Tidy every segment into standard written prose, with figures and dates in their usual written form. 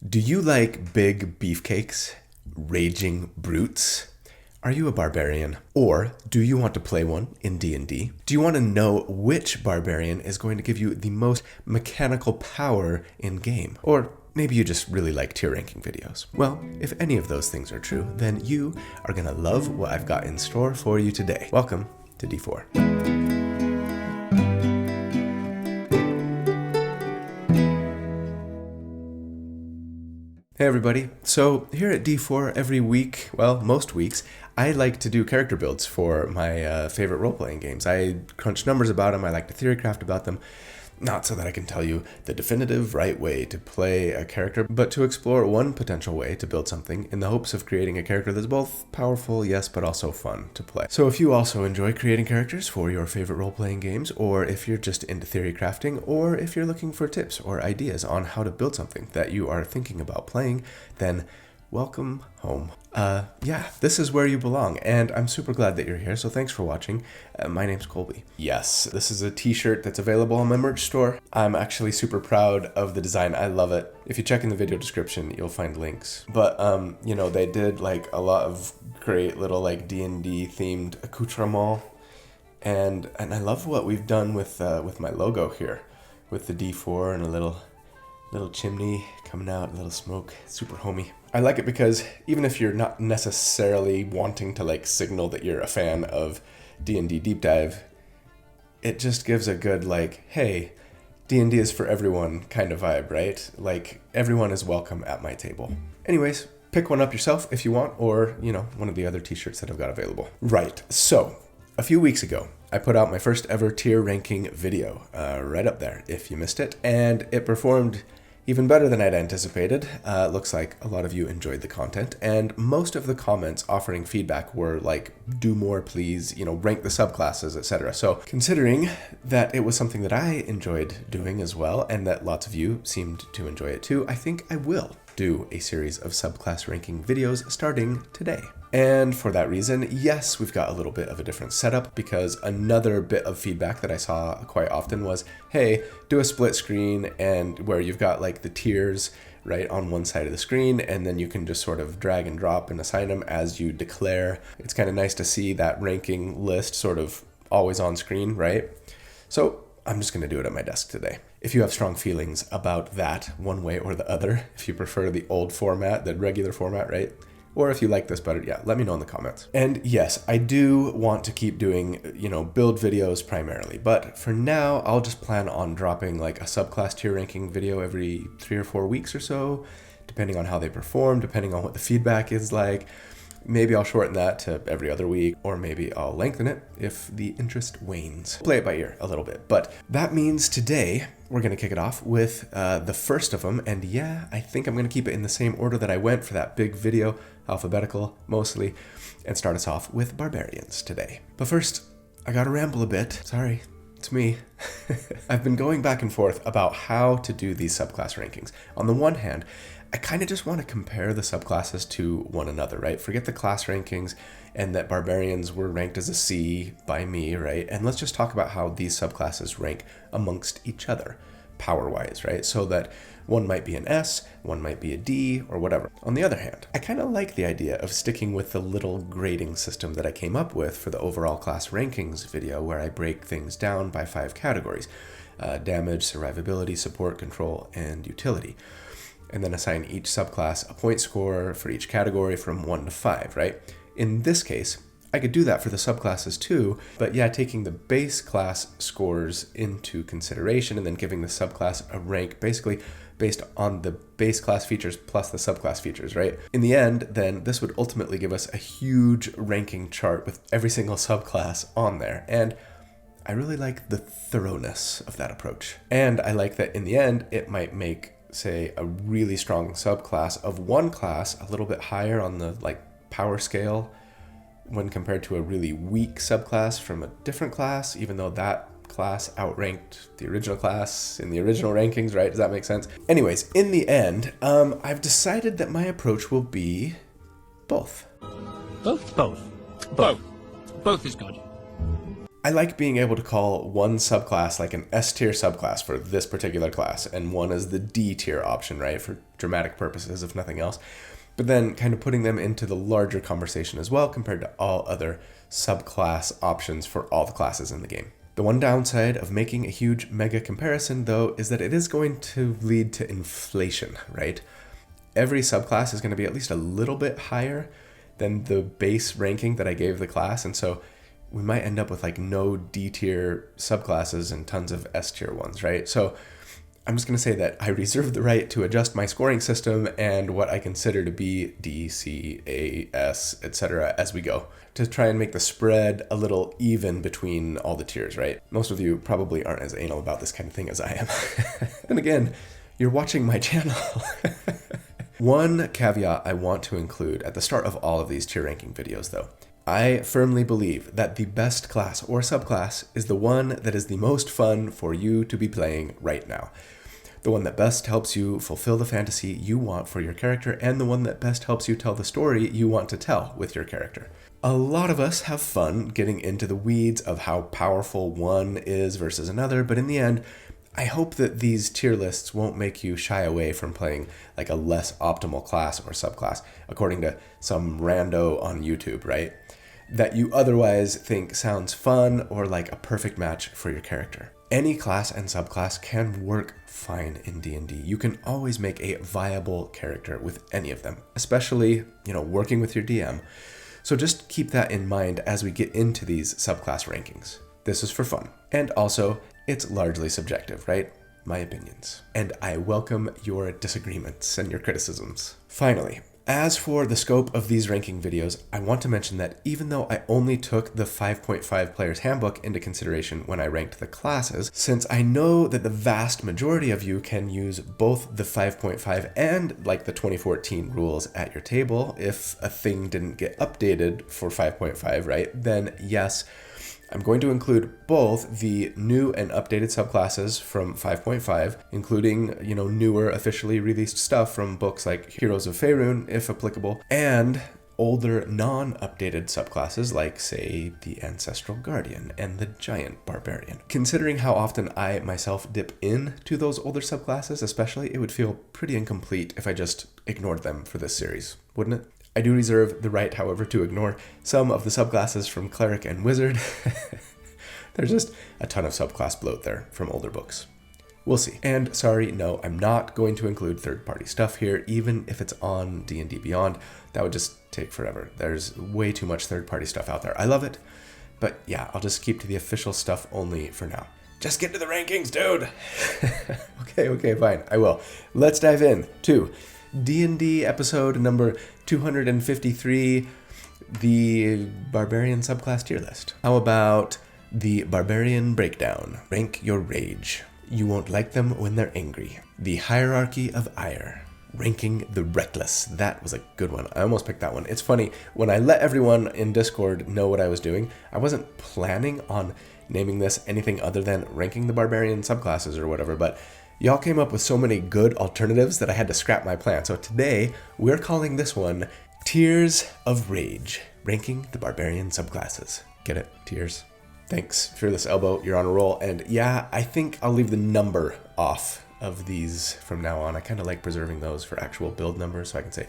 Do you like big beefcakes? Raging brutes? Are you a barbarian? Or do you want to play one in D&D? Do you want to know which barbarian is going to give you the most mechanical power in game? Or maybe you just really like tier ranking videos. Well, if any of those things are true, then you are going to love what I've got in store for you today. Welcome to D4. Hey everybody, so here at D4 every week, well most weeks, I like to do character builds for my favorite role-playing games. I crunch numbers about them, I like to theory craft about them, not so that I can tell you the definitive right way to play a character, but to explore one potential way to build something in the hopes of creating a character that's both powerful, yes, but also fun to play. So if you also enjoy creating characters for your favorite role-playing games, or if you're just into theory crafting, or if you're looking for tips or ideas on how to build something that you are thinking about playing, then welcome home. Yeah, this is where you belong, and I'm super glad that you're here, so thanks for watching. My name's Colby. Yes, this is a t-shirt that's available on my merch store. I'm actually super proud of the design. I love it. If you check in the video description, you'll find links. But, you know, they did, like, a lot of great little, like, D&D themed accoutrements, and I love what we've done with my logo here, with the D4 and a little chimney coming out, a little smoke, super homey. I like it because even if you're not necessarily wanting to like signal that you're a fan of D&D Deep Dive, it just gives a good like, hey, D&D is for everyone kind of vibe, right? Like everyone is welcome at my table. Anyways, pick one up yourself if you want, or, you know, one of the other t-shirts that I've got available. Right, so a few weeks ago, I put out my first ever tier ranking video, right up there if you missed it, and it performed even better than I'd anticipated. Looks like a lot of you enjoyed the content, and most of the comments offering feedback were like, do more please, you know, rank the subclasses, etc. So considering that it was something that I enjoyed doing as well, and that lots of you seemed to enjoy it too, I think I will do a series of subclass ranking videos starting today. And for that reason, yes, we've got a little bit of a different setup, because another bit of feedback that I saw quite often was, hey, do a split screen and where you've got like the tiers right on one side of the screen, and then you can just sort of drag and drop and assign them as you declare. It's kind of nice to see that ranking list sort of always on screen, right? So I'm just going to do it at my desk today. If you have strong feelings about that one way or the other, if you prefer the old format, the regular format, right? Or if you like this better, yeah, let me know in the comments. And yes, I do want to keep doing, you know, build videos primarily, but for now, I'll just plan on dropping like a subclass tier ranking video every 3 or 4 weeks or so, depending on how they perform, depending on what the feedback is like. Maybe I'll shorten that to every other week, or maybe I'll lengthen it if the interest wanes. Play it by ear a little bit. But that means today we're going to kick it off with the first of them. And yeah, I think I'm going to keep it in the same order that I went for that big video, alphabetical mostly, and start us off with barbarians today. But first, I gotta ramble a bit. Sorry, it's me. I've been going back and forth about how to do these subclass rankings. On the one hand, I kind of just want to compare the subclasses to one another, right? Forget the class rankings and that barbarians were ranked as a C by me, right? And let's just talk about how these subclasses rank amongst each other, power-wise, right? So that one might be an S, one might be a D, or whatever. On the other hand, I kind of like the idea of sticking with the little grading system that I came up with for the overall class rankings video, where I break things down by 5 categories: damage, survivability, support, control, and utility. And then assign each subclass a point score for each category from 1 to 5, right? In this case, I could do that for the subclasses too, but yeah, taking the base class scores into consideration and then giving the subclass a rank basically based on the base class features plus the subclass features, right? In the end, then this would ultimately give us a huge ranking chart with every single subclass on there. And I really like the thoroughness of that approach. And I like that in the end, it might make, say, a really strong subclass of one class a little bit higher on the like power scale when compared to a really weak subclass from a different class, even though that class outranked the original class in the original rankings, right? Does that make sense? Anyways, in the end, I've decided that my approach will be both. Both? Both. Both. Both is good. I like being able to call one subclass like an S tier subclass for this particular class, and one is the D tier option, right, for dramatic purposes, if nothing else. But then kind of putting them into the larger conversation as well compared to all other subclass options for all the classes in the game. The one downside of making a huge mega comparison, though, is that it is going to lead to inflation, right? Every subclass is going to be at least a little bit higher than the base ranking that I gave the class, and so we might end up with like no D tier subclasses and tons of S tier ones, right? So I'm just going to say that I reserve the right to adjust my scoring system and what I consider to be D, C, A, S, etc. as we go, to try and make the spread a little even between all the tiers, right? Most of you probably aren't as anal about this kind of thing as I am. And again, you're watching my channel. One caveat I want to include at the start of all of these tier ranking videos, though. I firmly believe that the best class or subclass is the one that is the most fun for you to be playing right now. The one that best helps you fulfill the fantasy you want for your character, and the one that best helps you tell the story you want to tell with your character. A lot of us have fun getting into the weeds of how powerful one is versus another, but in the end, I hope that these tier lists won't make you shy away from playing like a less optimal class or subclass, according to some rando on YouTube, right? That you otherwise think sounds fun or like a perfect match for your character. Any class and subclass can work fine in D&D. You can always make a viable character with any of them, especially, working with your DM. So just keep that in mind as we get into these subclass rankings. This is for fun. And also, it's largely subjective, right? My opinions. And I welcome your disagreements and your criticisms. Finally, as for the scope of these ranking videos, I want to mention that even though I only took the 5.5 Player's Handbook into consideration when I ranked the classes, since I know that the vast majority of you can use both the 5.5 and like the 2014 rules at your table, if a thing didn't get updated for 5.5, right, then yes, I'm going to include both the new and updated subclasses from 5.5, including, newer officially released stuff from books like Heroes of Faerun, if applicable, and older non-updated subclasses like, say, the Ancestral Guardian and the Giant Barbarian. Considering how often I myself dip into those older subclasses especially, it would feel pretty incomplete if I just ignored them for this series, wouldn't it? I do reserve the right, however, to ignore some of the subclasses from Cleric and Wizard. There's just a ton of subclass bloat there from older books. We'll see. And sorry, no, I'm not going to include third-party stuff here, even if it's on D&D Beyond. That would just take forever. There's way too much third-party stuff out there. I love it, but yeah, I'll just keep to the official stuff only for now. Just get to the rankings, dude! Okay, fine, I will. Let's dive in to D&D episode number 253, the Barbarian subclass tier list. How about the Barbarian breakdown? Rank your rage. You won't like them when they're angry. The hierarchy of ire. Ranking the reckless. That was a good one. I almost picked that one. It's funny, when I let everyone in Discord know what I was doing, I wasn't planning on naming this anything other than ranking the Barbarian subclasses or whatever, but y'all came up with so many good alternatives that I had to scrap my plan. So today, we're calling this one Tiers of Rage, ranking the Barbarian subclasses. Get it? Tiers. Thanks. Fearless Elbow, you're on a roll. And yeah, I think I'll leave the number off of these from now on. I kind of like preserving those for actual build numbers, so I can say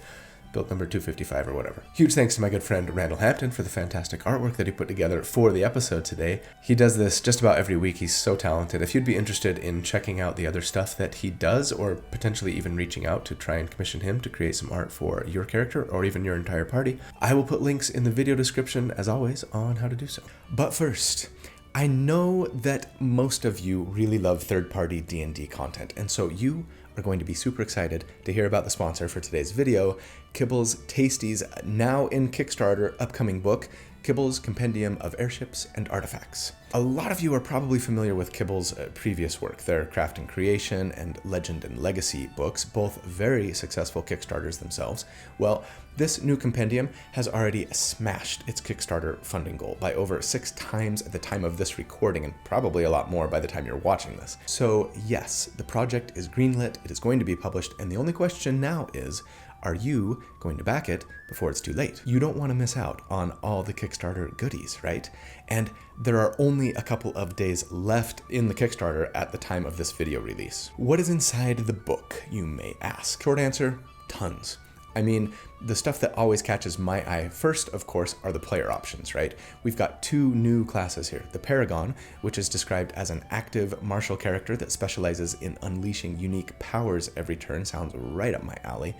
build number 255 or whatever. Huge thanks to my good friend Randall Hampton for the fantastic artwork that he put together for the episode today. He does this just about every week. He's so talented. If you'd be interested in checking out the other stuff that he does, or potentially even reaching out to try and commission him to create some art for your character or even your entire party, I will put links in the video description, as always, on how to do so. But first, I know that most of you really love third-party D&D content, and so you are going to be super excited to hear about the sponsor for today's video, Kibble's Tasties, now in Kickstarter upcoming book, Kibble's Compendium of Airships and Artifacts. A lot of you are probably familiar with Kibble's previous work, their Craft and Creation and Legend and Legacy books, both very successful Kickstarters themselves. Well, this new compendium has already smashed its Kickstarter funding goal by over 6 times at the time of this recording, and probably a lot more by the time you're watching this. So yes, the project is greenlit, it is going to be published, and the only question now is, Are you going to back it before it's too late? You don't want to miss out on all the Kickstarter goodies, right? And there are only a couple of days left in the Kickstarter at the time of this video release. What is inside the book, you may ask? Short answer, tons. I mean, the stuff that always catches my eye first, of course, are the player options, right? We've got 2 new classes here. The Paragon, which is described as an active martial character that specializes in unleashing unique powers every turn. Sounds right up my alley.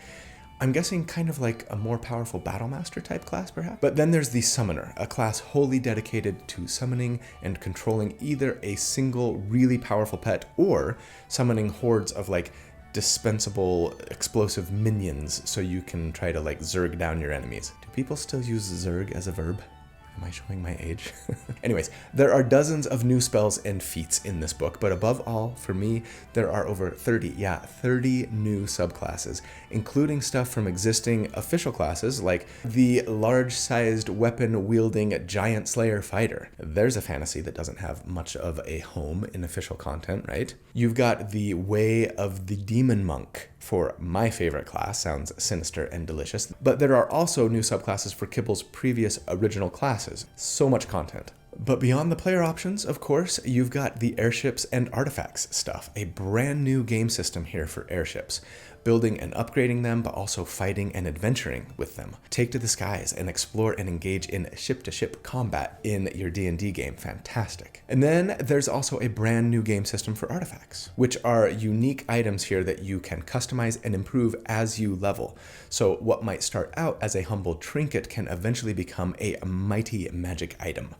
I'm guessing kind of like a more powerful Battlemaster type class, perhaps? But then there's the Summoner, a class wholly dedicated to summoning and controlling either a single really powerful pet or summoning hordes of like dispensable explosive minions so you can try to like zerg down your enemies. Do people still use zerg as a verb? Am I showing my age? Anyways, there are dozens of new spells and feats in this book, but above all, for me, there are over 30 new subclasses, including stuff from existing official classes like the large-sized weapon-wielding Giant Slayer Fighter. There's a fantasy that doesn't have much of a home in official content, right? You've got the Way of the Demon Monk for my favorite class. Sounds sinister and delicious. But there are also new subclasses for Kibble's previous original classes. So much content. But beyond the player options, of course, you've got the airships and artifacts stuff. A brand new game system here for airships. Building and upgrading them, but also fighting and adventuring with them. Take to the skies and explore and engage in ship-to-ship combat in your D&D game. Fantastic. And then there's also a brand new game system for artifacts, which are unique items here that you can customize and improve as you level. So what might start out as a humble trinket can eventually become a mighty magic item.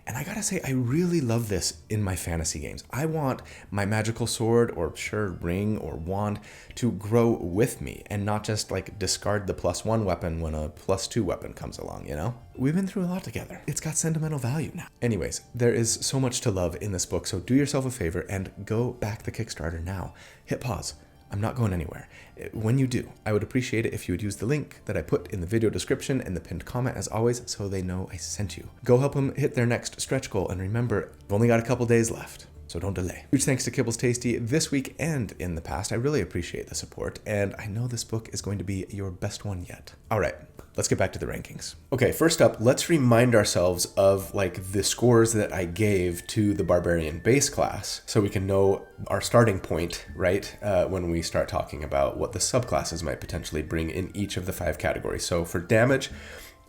And I gotta say, I really love this in my fantasy games. I want my magical sword or ring or wand to grow with me and not just like discard the +1 weapon when a +2 weapon comes along, you know? We've been through a lot together. It's got sentimental value now. Anyways, there is so much to love in this book, so do yourself a favor and go back the Kickstarter now. Hit pause. I'm not going anywhere. When you do, I would appreciate it if you would use the link that I put in the video description and the pinned comment as always so they know I sent you. Go help them hit their next stretch goal, and remember, we've only got a couple days left, so don't delay. Huge thanks to Kibbles Tasty this week and in the past. I really appreciate the support, and I know this book is going to be your best one yet. All right, let's get back to the rankings. Okay, first up, let's remind ourselves of like the scores that I gave to the Barbarian base class so we can know our starting point, right, when we start talking about what the subclasses might potentially bring in each of the 5 categories. So for damage,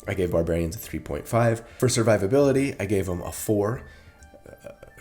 I gave Barbarians a 3.5. For survivability, I gave them a 4.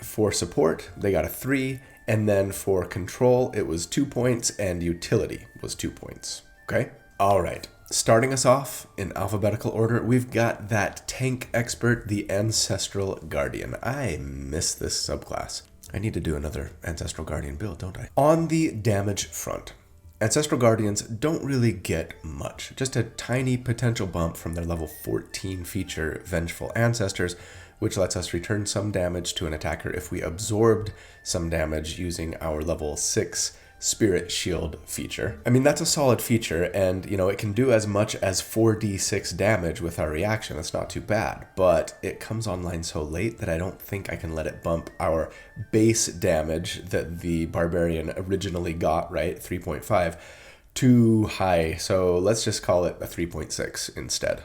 For support, they got a 3. And then for control, it was 2 points, and utility was 2 points. Okay? All right. Starting us off in alphabetical order, we've got that tank expert, the Ancestral Guardian. I miss this subclass. I need to do another Ancestral Guardian build, don't I? On the damage front, Ancestral Guardians don't really get much. Just a tiny potential bump from their level 14 feature, Vengeful Ancestors, which lets us return some damage to an attacker if we absorbed some damage using our level 6 Spirit Shield feature. I mean, that's a solid feature, and you know, it can do as much as 4d6 damage with our reaction. That's not too bad, but it comes online so late that I don't think I can let it bump our base damage that the Barbarian originally got, right, 3.5, too high. So let's just call it a 3.6 instead.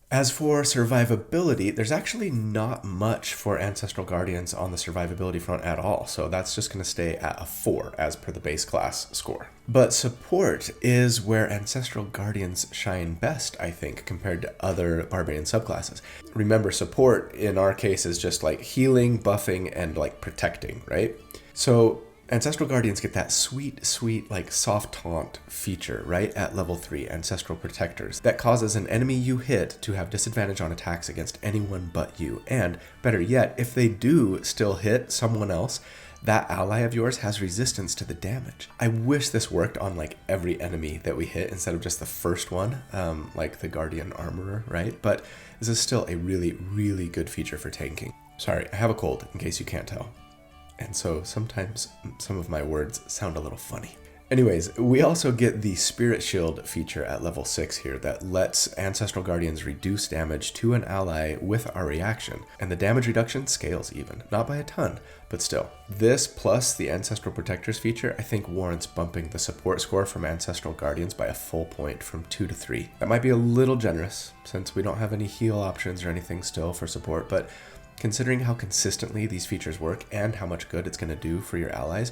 As for survivability, there's actually not much for Ancestral Guardians on the survivability front at all, so that's just going to stay at a 4 as per the base class score. But support is where Ancestral Guardians shine best, I think, compared to other Barbarian subclasses. Remember, support in our case is just like healing, buffing, and like protecting, right? So Ancestral Guardians get that sweet, like soft taunt feature, right, at level 3, Ancestral Protectors, that causes an enemy you hit to have disadvantage on attacks against anyone but you. And better yet, if they do still hit someone else, that ally of yours has resistance to the damage. I wish this worked on like every enemy that we hit instead of just the first one, like the Guardian Armorer, right? But this is still a really good feature for tanking. Sorry, I have a cold, in case you can't tell. And so sometimes some of my words sound a little funny. Anyways, we also get the Spirit Shield feature at level 6 here that lets Ancestral Guardians reduce damage to an ally with our reaction. And the damage reduction scales even. Not by a ton, but still. This plus the Ancestral Protectors feature I think warrants bumping the support score from Ancestral Guardians by a full point from 2 to 3. That might be a little generous since we don't have any heal options or anything still for support, but considering how consistently these features work and how much good it's going to do for your allies,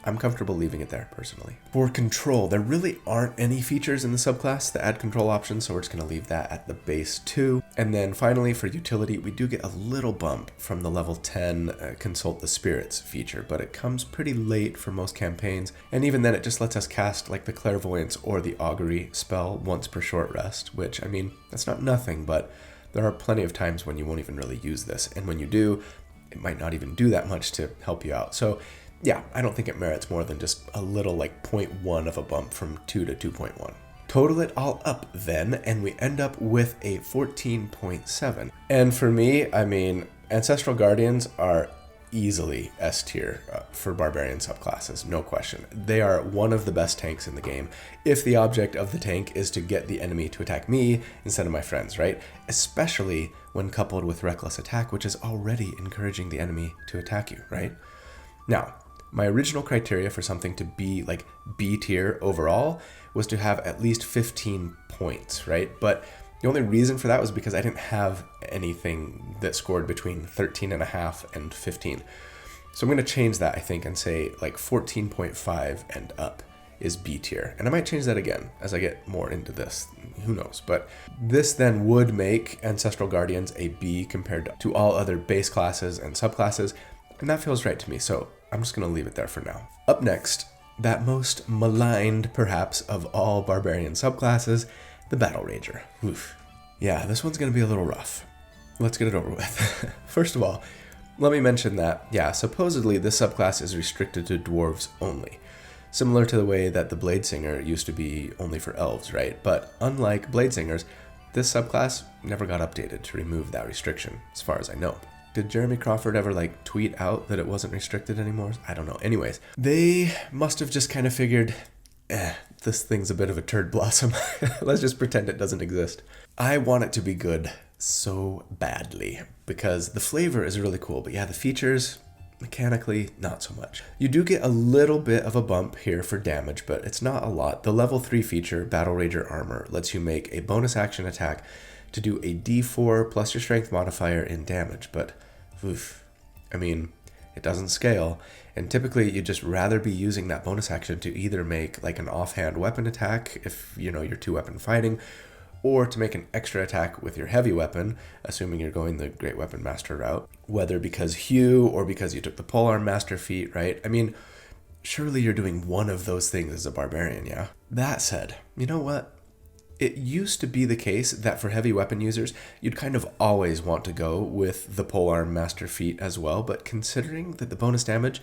I'm comfortable leaving it there, personally. For control, there really aren't any features in the subclass that add control options, so we're just going to leave that at the base 2. And then finally, for utility, we do get a little bump from the level 10 Consult the Spirits feature, but it comes pretty late for most campaigns, and even then it just lets us cast like the Clairvoyance or the Augury spell once per short rest, which, I mean, that's not nothing, but there are plenty of times when you won't even really use this, and when you do, it might not even do that much to help you out. So yeah, I don't think it merits more than just a little like 0.1 of a bump from 2 to 2.1. Total it all up then, and we end up with a 14.7. And for me, I mean, Ancestral Guardians are easily S tier for Barbarian subclasses, no question. They are one of the best tanks in the game, if the object of the tank is to get the enemy to attack me instead of my friends, right? Especially when coupled with Reckless Attack, which is already encouraging the enemy to attack you, right? Now, my original criteria for something to be like B tier overall was to have at least 15 points, right? But the only reason for that was because I didn't have anything that scored between 13.5 and 15. So I'm going to change that, I think, and say like 14.5 and up is B tier. And I might change that again as I get more into this. Who knows? But this then would make Ancestral Guardians a B compared to all other base classes and subclasses. And that feels right to me, so I'm just going to leave it there for now. Up next, that most maligned, perhaps, of all Barbarian subclasses, the Battle Rager. Oof. Yeah, this one's going to be a little rough. Let's get it over with. First of all, let me mention that, yeah, supposedly this subclass is restricted to dwarves only. Similar to the way that the Bladesinger used to be only for elves, right? But unlike Bladesingers, this subclass never got updated to remove that restriction, as far as I know. Did Jeremy Crawford ever like tweet out that it wasn't restricted anymore? I don't know. Anyways, they must have just kind of figured, this thing's a bit of a turd blossom. Let's just pretend it doesn't exist. I want it to be good so badly because the flavor is really cool, but yeah, the features, mechanically, not so much. You do get a little bit of a bump here for damage, but it's not a lot. The level 3 feature, Battle Rager Armor, lets you make a bonus action attack to do a d4 plus your strength modifier in damage, but oof, I mean, it doesn't scale, and typically you'd just rather be using that bonus action to either make like an offhand weapon attack if you know you're 2-weapon fighting, or to make an extra attack with your heavy weapon, assuming you're going the Great Weapon Master route, whether because Hugh or because you took the Polearm Master feat, right? I mean, surely you're doing one of those things as a barbarian, yeah? That said, you know what? It used to be the case that for heavy weapon users, you'd kind of always want to go with the Polearm Master feat as well, but considering that the bonus damage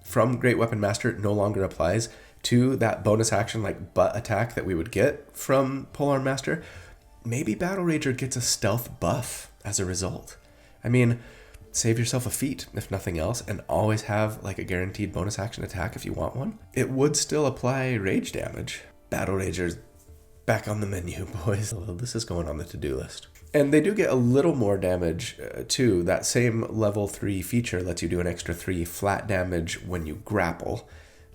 from Great Weapon Master no longer applies to that bonus action like butt attack that we would get from Polearm Master, maybe Battle Rager gets a stealth buff as a result. I mean, save yourself a feat, if nothing else, and always have like a guaranteed bonus action attack if you want one. It would still apply rage damage. Battle Rager's back on the menu, boys. Well, this is going on the to-do list. And they do get a little more damage, too. That same level 3 feature lets you do an extra 3 flat damage when you grapple.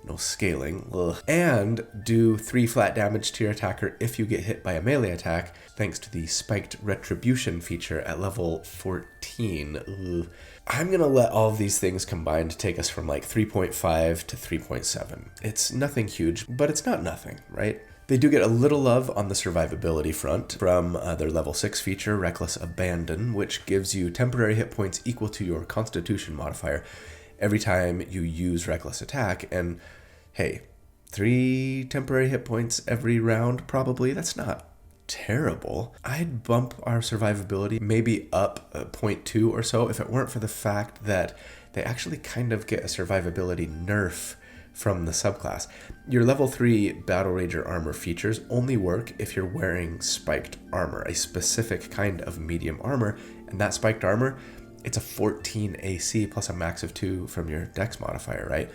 No scaling. Ugh. And do 3 flat damage to your attacker if you get hit by a melee attack, thanks to the Spiked Retribution feature at level 14. Ugh. I'm going to let all of these things combined take us from like 3.5 to 3.7. It's nothing huge, but it's not nothing, right? They do get a little love on the survivability front from their level 6 feature, Reckless Abandon, which gives you temporary hit points equal to your Constitution modifier every time you use Reckless Attack. And hey, 3 temporary hit points every round, probably. That's not terrible. I'd bump our survivability maybe up 0.2 or so if it weren't for the fact that they actually kind of get a survivability nerf from the subclass. Your level 3 Battle Rager armor features only work if you're wearing spiked armor, a specific kind of medium armor, and that spiked armor, it's a 14 AC plus a max of 2 from your dex modifier, right?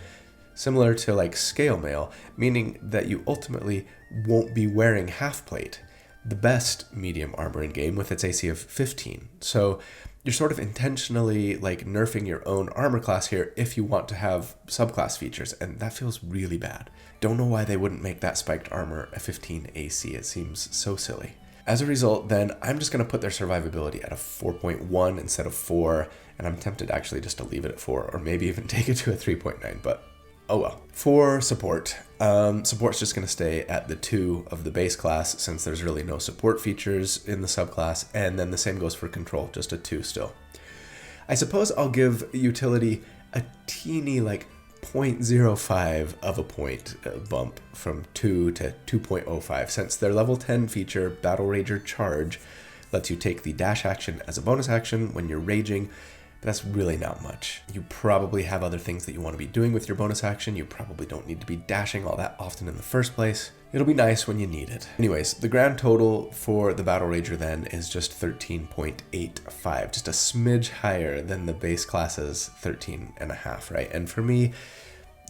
similar to like scale mail, meaning that you ultimately won't be wearing half plate, the best medium armor in game with its AC of 15. So you're sort of intentionally like nerfing your own armor class here if you want to have subclass features, and that feels really bad. Don't know why they wouldn't make that spiked armor a 15 AC, it seems so silly. As a result, then, I'm just going to put their survivability at a 4.1 instead of 4, and I'm tempted actually just to leave it at 4, or maybe even take it to a 3.9, but oh well. For support, support's just going to stay at the 2 of the base class, since there's really no support features in the subclass, and then the same goes for control, just a 2 still. I suppose I'll give utility a teeny, like, 0.05 of a point bump from 2 to 2.05, since their level 10 feature, Battle Rager Charge, lets you take the dash action as a bonus action when you're raging, but that's really not much. You probably have other things that you want to be doing with your bonus action. You probably don't need to be dashing all that often in the first place. It'll be nice when you need it. Anyways, the grand total for the Battle Rager then is just 13.85, just a smidge higher than the base class's 13.5, right? And for me,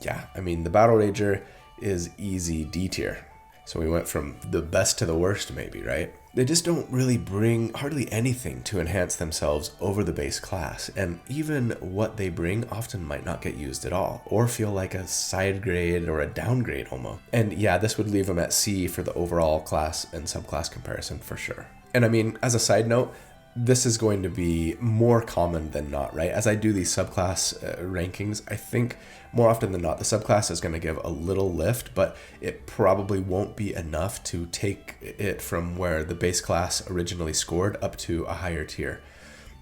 yeah, I mean, the Battle Rager is easy D tier. So we went from the best to the worst maybe, right? They just don't really bring hardly anything to enhance themselves over the base class, and even what they bring often might not get used at all, or feel like a side grade or a downgrade almost. And yeah, this would leave them at C for the overall class and subclass comparison for sure. And I mean, as a side note, this is going to be more common than not, right? As I do these subclass rankings, I think more often than not, the subclass is going to give a little lift, but it probably won't be enough to take it from where the base class originally scored up to a higher tier.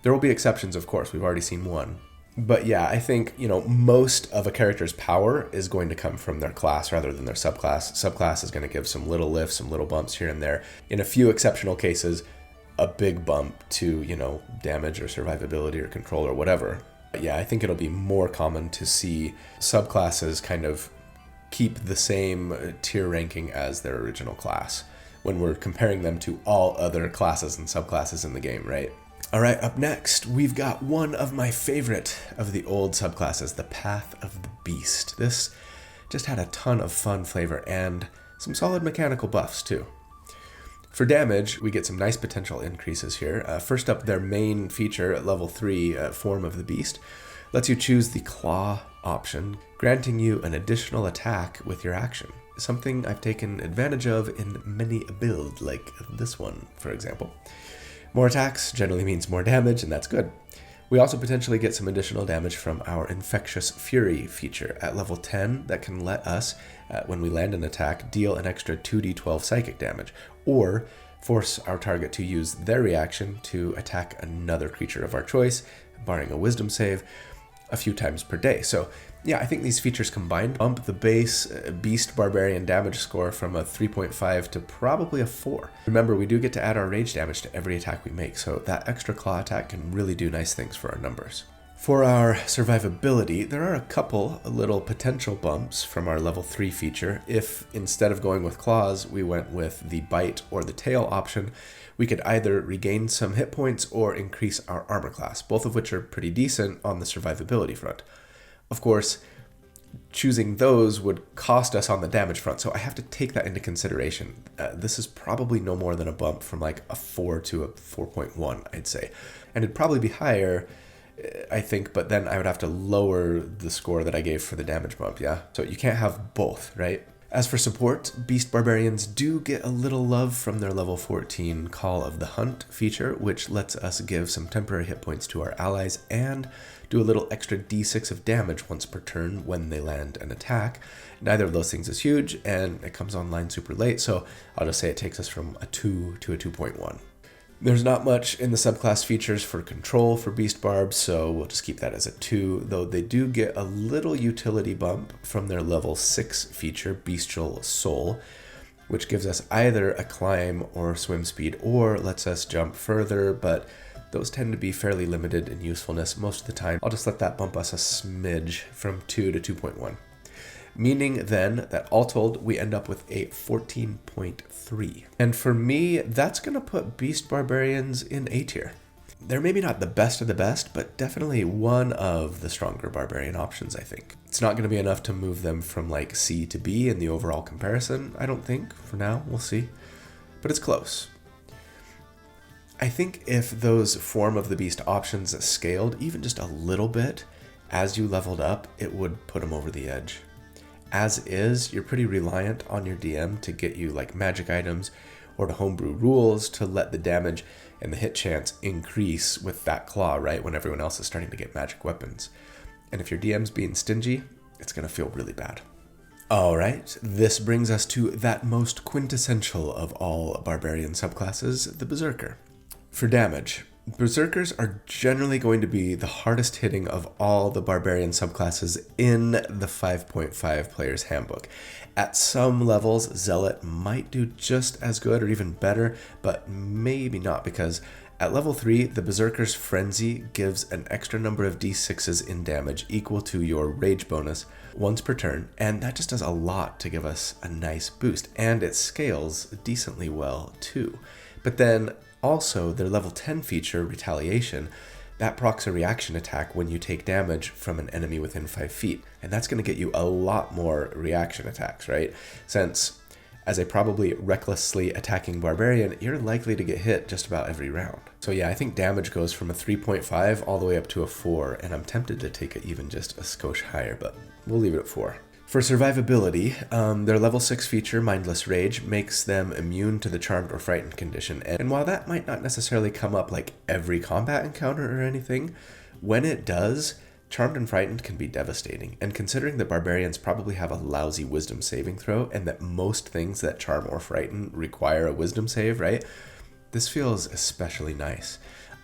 There will be exceptions, of course. We've already seen one. But yeah, I think, most of a character's power is going to come from their class rather than their subclass. Subclass is going to give some little lifts, some little bumps here and there. In a few exceptional cases, a big bump to, damage or survivability or control or whatever. But yeah, I think it'll be more common to see subclasses kind of keep the same tier ranking as their original class when we're comparing them to all other classes and subclasses in the game, right? All right, up next, we've got one of my favorite of the old subclasses, the Path of the Beast. This just had a ton of fun flavor and some solid mechanical buffs too. For damage, we get some nice potential increases here. First up, their main feature at level 3, Form of the Beast, lets you choose the Claw option, granting you an additional attack with your action. Something I've taken advantage of in many a build, like this one, for example. More attacks generally means more damage, and that's good. We also potentially get some additional damage from our Infectious Fury feature at level 10 that can let us, when we land an attack, deal an extra 2d12 psychic damage, or force our target to use their reaction to attack another creature of our choice, barring a wisdom save, a few times per day. So yeah, I think these features combined bump the base Beast Barbarian damage score from a 3.5 to probably a 4. Remember, we do get to add our rage damage to every attack we make, so that extra claw attack can really do nice things for our numbers. For our survivability, there are a couple little potential bumps from our level 3 feature. If instead of going with claws, we went with the bite or the tail option, we could either regain some hit points or increase our armor class, both of which are pretty decent on the survivability front. Of course, choosing those would cost us on the damage front, so I have to take that into consideration. This is probably no more than a bump from like a 4 to a 4.1, I'd say. And it'd probably be higher, I think, but then I would have to lower the score that I gave for the damage bump, yeah? So you can't have both, right? As for support, Beast Barbarians do get a little love from their level 14 Call of the Hunt feature, which lets us give some temporary hit points to our allies and do a little extra d6 of damage once per turn when they land an attack. Neither of those things is huge, and it comes online super late, so I'll just say it takes us from a 2 to a 2.1. There's not much in the subclass features for control for Beast Barbs, so we'll just keep that as a 2, though they do get a little utility bump from their level 6 feature, Bestial Soul, which gives us either a climb or swim speed, or lets us jump further, but those tend to be fairly limited in usefulness most of the time. I'll just let that bump us a smidge from 2 to 2.1. Meaning then that all told, we end up with a 14.3. And for me, that's going to put Beast Barbarians in A tier. They're maybe not the best of the best, but definitely one of the stronger Barbarian options, I think. It's not going to be enough to move them from like C to B in the overall comparison, I don't think. For now, we'll see. But it's close. I think if those Form of the Beast options scaled even just a little bit as you leveled up, it would put them over the edge. As is, you're pretty reliant on your DM to get you like magic items or to homebrew rules to let the damage and the hit chance increase with that claw, right, when everyone else is starting to get magic weapons. And if your DM's being stingy, it's going to feel really bad. All right, this brings us to that most quintessential of all Barbarian subclasses, the Berserker. For damage, Berserkers are generally going to be the hardest hitting of all the Barbarian subclasses in the 5.5 Player's Handbook. At some levels, Zealot might do just as good or even better, but maybe not, because at level 3, the Berserker's Frenzy gives an extra number of d6s in damage equal to your rage bonus once per turn, and that just does a lot to give us a nice boost, and it scales decently well too. But then also, their level 10 feature, Retaliation, that procs a reaction attack when you take damage from an enemy within 5 feet. And that's going to get you a lot more reaction attacks, right? Since, as a probably recklessly attacking Barbarian, you're likely to get hit just about every round. So yeah, I think damage goes from a 3.5 all the way up to a 4, and I'm tempted to take it even just a skosh higher, but we'll leave it at 4. For survivability, their level 6 feature, Mindless Rage, makes them immune to the Charmed or Frightened condition. And while that might not necessarily come up like every combat encounter or anything, when it does, Charmed and Frightened can be devastating. And considering that Barbarians probably have a lousy Wisdom saving throw, and that most things that Charm or Frighten require a Wisdom save, right? This feels especially nice.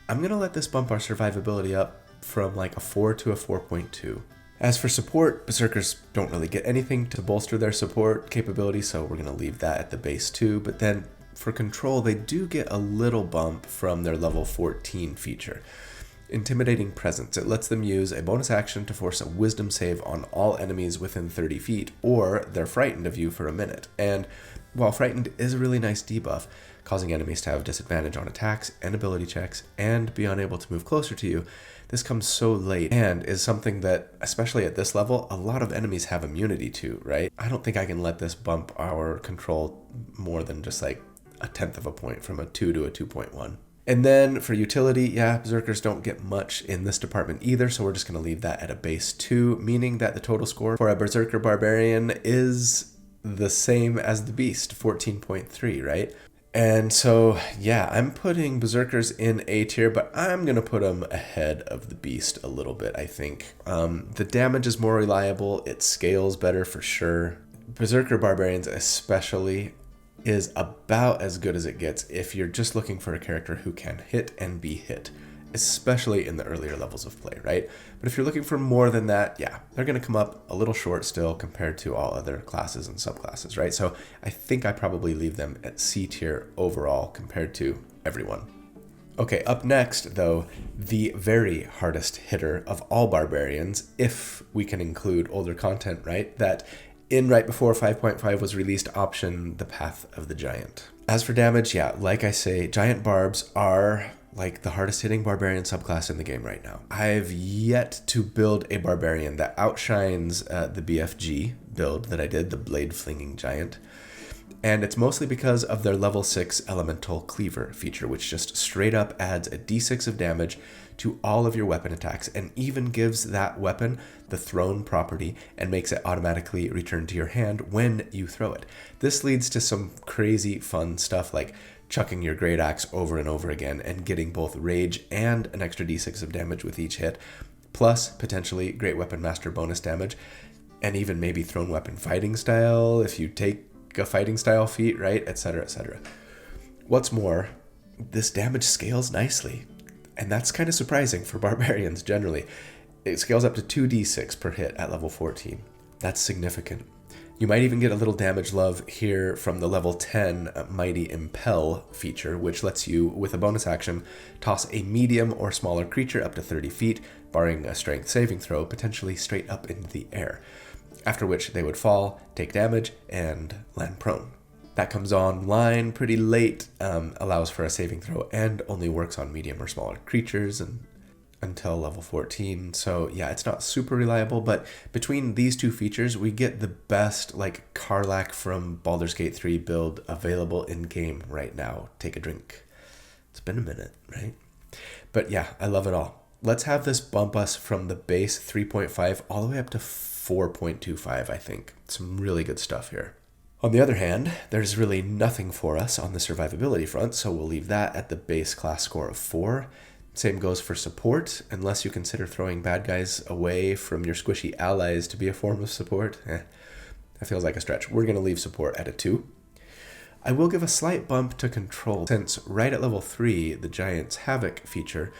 I'm going to let this bump our survivability up from like a 4 to a 4.2. As for support, Berserkers don't really get anything to bolster their support capability, so we're going to leave that at the base too. But then for control, they do get a little bump from their level 14 feature. Intimidating Presence. It lets them use a bonus action to force a Wisdom save on all enemies within 30 feet, or they're frightened of you for a minute. And while Frightened is a really nice debuff, causing enemies to have disadvantage on attacks and ability checks and be unable to move closer to you, this comes so late and is something that, especially at this level, a lot of enemies have immunity to, right? I don't think I can let this bump our control more than just like a 1/10 of a point, from a 2 to a 2.1. And then for utility, yeah, Berserkers don't get much in this department either, so we're just going to leave that at a base 2, meaning that the total score for a Berserker Barbarian is the same as the Beast, 14.3, right? And so, yeah, I'm putting Berserkers in A tier, but I'm going to put them ahead of the Beast a little bit, I think. The damage is more reliable, it scales better for sure. Berserker Barbarians especially is about as good as it gets if you're just looking for a character who can hit and be hit, especially in the earlier levels of play, right? But if you're looking for more than that, yeah, they're going to come up a little short still compared to all other classes and subclasses, right? So I think I probably leave them at C tier overall compared to everyone. Okay, up next, though, the very hardest hitter of all Barbarians, if we can include older content, right? That in right before 5.5 was released option, the Path of the Giant. As for damage, yeah, like I say, Giant Barbs are like the hardest hitting Barbarian subclass in the game right now. I've yet to build a Barbarian that outshines the BFG build that I did, the Blade Flinging Giant. And it's mostly because of their level 6 Elemental Cleaver feature, which just straight up adds a d6 of damage to all of your weapon attacks, and even gives that weapon the thrown property and makes it automatically return to your hand when you throw it. This leads to some crazy fun stuff like chucking your great axe over and over again and getting both rage and an extra d6 of damage with each hit, plus potentially great weapon master bonus damage, and even maybe thrown weapon fighting style if you take a fighting style feat, right, etc., etc. What's more, this damage scales nicely, and that's kind of surprising for Barbarians generally. It scales up to 2d6 per hit at level 14. That's significant. You might even get a little damage love here from the level 10 Mighty Impel feature, which lets you, with a bonus action, toss a medium or smaller creature up to 30 feet, barring a strength saving throw, potentially straight up into the air, after which they would fall, take damage, and land prone. That comes online pretty late, allows for a saving throw, and only works on medium or smaller creatures and until level 14. So yeah, it's not super reliable, but between these two features, we get the best like Karlach from Baldur's Gate 3 build available in game right now. Take a drink. It's been a minute, right? But yeah, I love it all. Let's have this bump us from the base 3.5 all the way up to 4.25, I think. Some really good stuff here. On the other hand, there's really nothing for us on the survivability front, so we'll leave that at the base class score of 4. Same goes for support, unless you consider throwing bad guys away from your squishy allies to be a form of support. That feels like a stretch. We're going to leave support at a 2. I will give a slight bump to control, since right at level 3, the Giant's Havoc feature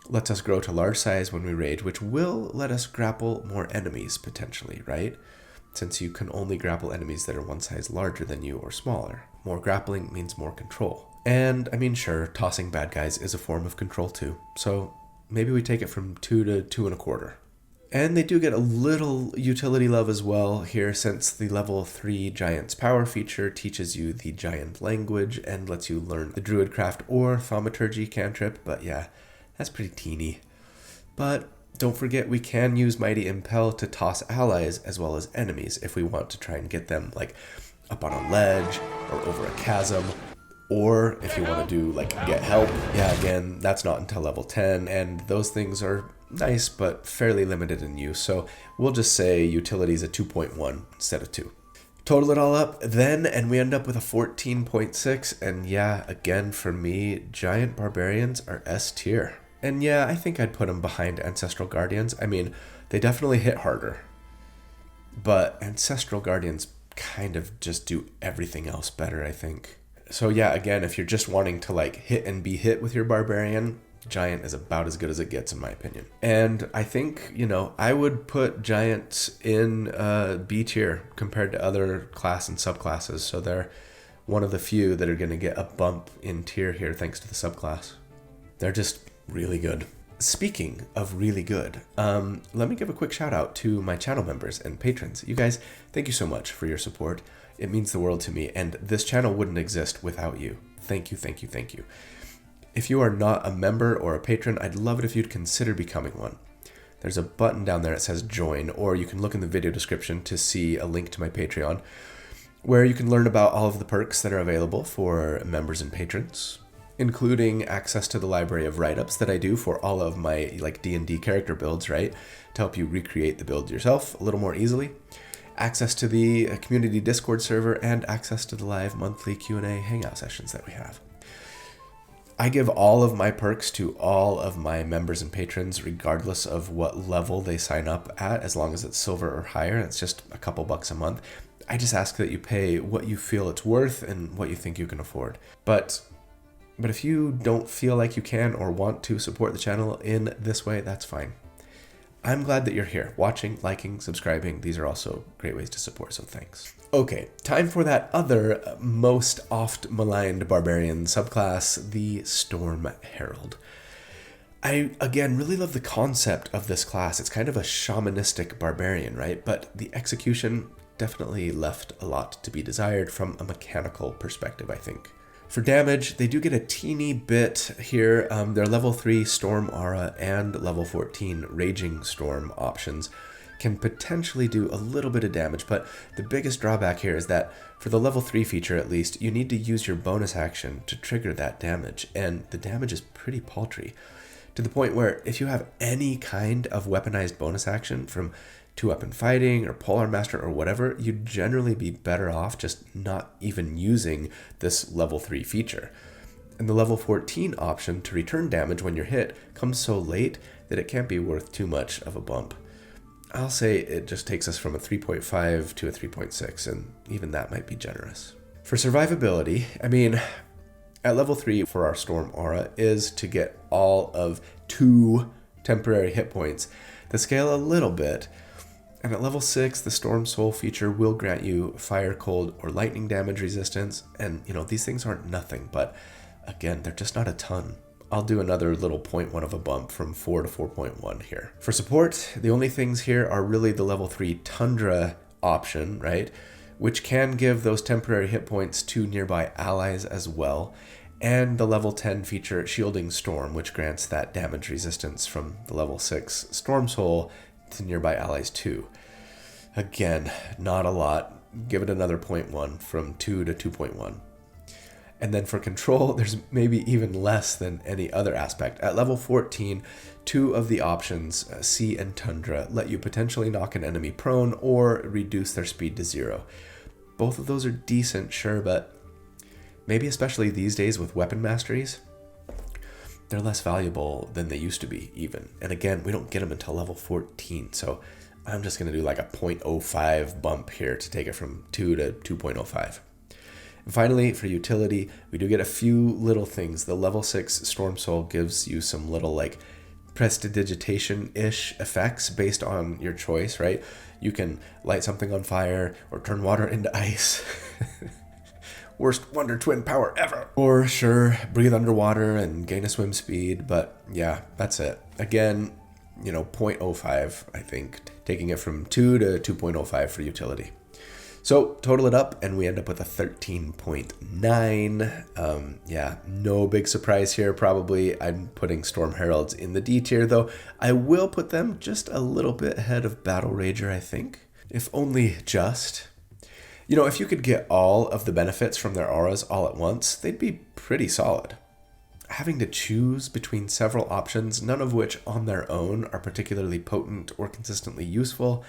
lets us grow to large size when we rage, which will let us grapple more enemies, potentially, right? Since you can only grapple enemies that are one size larger than you or smaller. More grappling means more control. And, I mean, sure, tossing bad guys is a form of control too. So maybe we take it from 2 to 2.25. And they do get a little utility love as well here, since the level 3 Giant's Power feature teaches you the Giant language and lets you learn the Druidcraft or Thaumaturgy cantrip. But yeah, that's pretty teeny. But don't forget, we can use Mighty Impel to toss allies as well as enemies if we want to try and get them like up on a ledge or over a chasm. Or if you want to do like get help, yeah, again, that's not until level 10, and those things are nice but fairly limited in use. So we'll just say utility is a 2.1 instead of 2. Total it all up then, and we end up with a 14.6. And yeah, again, for me, Giant Barbarians are S tier. And yeah, I think I'd put them behind Ancestral Guardians. I mean, they definitely hit harder. But Ancestral Guardians kind of just do everything else better, I think. So yeah, again, if you're just wanting to like hit and be hit with your Barbarian, Giant is about as good as it gets in my opinion. And I think, I would put Giants in B tier compared to other class and subclasses. So they're one of the few that are going to get a bump in tier here thanks to the subclass. They're just really good. Speaking of really good, let me give a quick shout out to my channel members and patrons. You guys, thank you so much for your support. It means the world to me, and this channel wouldn't exist without you. Thank you, thank you, thank you. If you are not a member or a patron, I'd love it if you'd consider becoming one. There's a button down there that says join, or you can look in the video description to see a link to my Patreon, where you can learn about all of the perks that are available for members and patrons, including access to the library of write-ups that I do for all of my like D&D character builds, right? To help you recreate the build yourself a little more easily. Access to the community Discord server, and access to the live monthly Q&A hangout sessions that we have. I give all of my perks to all of my members and patrons, regardless of what level they sign up at, as long as it's silver or higher. It's just a couple bucks a month. I just ask that you pay what you feel it's worth and what you think you can afford. But if you don't feel like you can or want to support the channel in this way, that's fine. I'm glad that you're here, watching, liking, subscribing. These are also great ways to support, so thanks. Okay, time for that other most oft maligned Barbarian subclass, the Storm Herald. I, again, really love the concept of this class. It's kind of a shamanistic barbarian, right? But the execution definitely left a lot to be desired from a mechanical perspective, I think. For damage, they do get a teeny bit here. Their level 3 Storm Aura and level 14 Raging Storm options can potentially do a little bit of damage, but the biggest drawback here is that for the level 3 feature at least, you need to use your bonus action to trigger that damage, and the damage is pretty paltry, to the point where if you have any kind of weaponized bonus action from 2-weapon fighting or Polearm Master or whatever, you'd generally be better off just not even using this level 3 feature. And the level 14 option to return damage when you're hit comes so late that it can't be worth too much of a bump. I'll say it just takes us from a 3.5 to a 3.6, and even that might be generous. For survivability, I mean, at level 3 for our Storm Aura is to get all of 2 temporary hit points. The scale a little bit. And at level 6, the Storm Soul feature will grant you fire, cold, or lightning damage resistance. And, these things aren't nothing, but again, they're just not a ton. I'll do another little 0.1 of a bump from 4 to 4.1 here. For support, the only things here are really the level 3 Tundra option, right? which can give those temporary hit points to nearby allies as well, and the level 10 feature Shielding Storm, which grants that damage resistance from the level 6 Storm Soul to nearby allies too. Again, not a lot. Give it another 0.1 from 2 to 2.1. And then for control, there's maybe even less than any other aspect. At level 14, 2 of the options, Sea and Tundra, let you potentially knock an enemy prone or reduce their speed to 0. Both of those are decent, sure, but maybe especially these days with weapon masteries, they're less valuable than they used to be even. And again, we don't get them until level 14, so I'm just going to do like a 0.05 bump here to take it from 2 to 2.05. And finally, for utility, we do get a few little things. The level 6 Storm Soul gives you some little like prestidigitation-ish effects based on your choice, right? You can light something on fire or turn water into ice. Worst Wonder Twin power ever. Or sure, breathe underwater and gain a swim speed, but yeah, that's it. Again, 0.05, I think, taking it from 2 to 2.05 for utility. So total it up and we end up with a 13.9. Yeah, no big surprise here probably. I'm putting Storm Heralds in the D tier, though I will put them just a little bit ahead of Battle Rager, I think. If only just. If you could get all of the benefits from their auras all at once, they'd be pretty solid. Having to choose between several options, none of which on their own are particularly potent or consistently useful,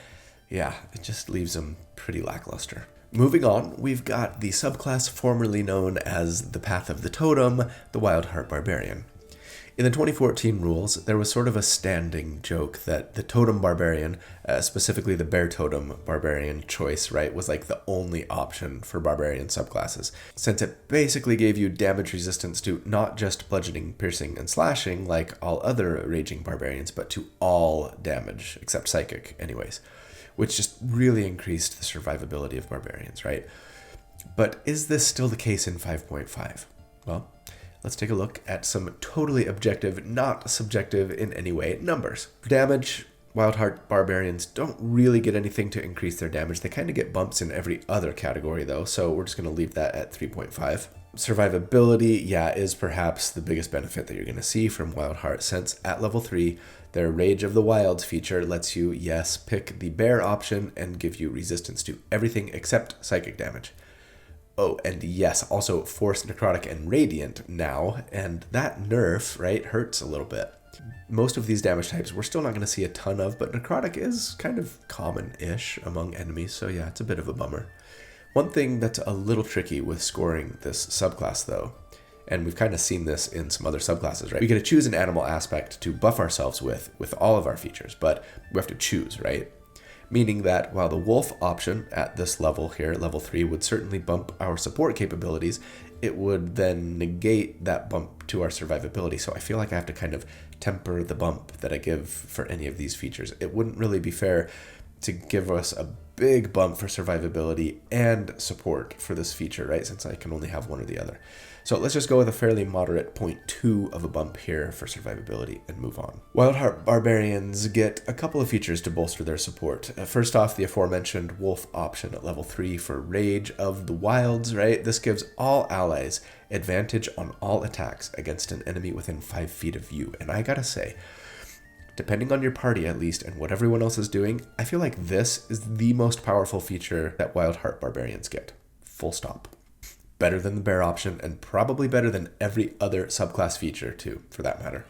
yeah, it just leaves them pretty lackluster. Moving on, we've got the subclass formerly known as the Path of the Totem, the Wildheart Barbarian. In the 2014 rules, there was sort of a standing joke that the Totem Barbarian, specifically the Bear Totem Barbarian choice, right, was like the only option for Barbarian subclasses, since it basically gave you damage resistance to not just bludgeoning, piercing, and slashing like all other Raging Barbarians, but to all damage, except psychic anyways, which just really increased the survivability of Barbarians, right? But is this still the case in 5.5? Well, let's take a look at some totally objective, not subjective in any way, numbers. For damage, Wildheart Barbarians don't really get anything to increase their damage. They kind of get bumps in every other category though, so we're just going to leave that at 3.5. Survivability, yeah, is perhaps the biggest benefit that you're going to see from Wildheart, since at level 3, their Rage of the Wilds feature lets you, yes, pick the bear option and give you resistance to everything except psychic damage. Oh, and yes, also Force, Necrotic, and Radiant now, and that nerf, right, hurts a little bit. Most of these damage types we're still not going to see a ton of, but Necrotic is kind of common-ish among enemies, so yeah, it's a bit of a bummer. One thing that's a little tricky with scoring this subclass, though, and we've kind of seen this in some other subclasses, right? We get to choose an animal aspect to buff ourselves with all of our features, but we have to choose, right? Meaning that while the wolf option at this level here, level 3, would certainly bump our support capabilities, it would then negate that bump to our survivability. So I feel like I have to kind of temper the bump that I give for any of these features. It wouldn't really be fair to give us a big bump for survivability and support for this feature, right? Since I can only have one or the other. So let's just go with a fairly moderate 0.2 of a bump here for survivability and move on. Wildheart Barbarians get a couple of features to bolster their support. First off, the aforementioned Wolf option at level 3 for Rage of the Wilds, right? This gives all allies advantage on all attacks against an enemy within 5 feet of you. And I gotta say, depending on your party at least and what everyone else is doing, I feel like this is the most powerful feature that Wildheart Barbarians get. Full stop. Better than the bear option, and probably better than every other subclass feature too, for that matter.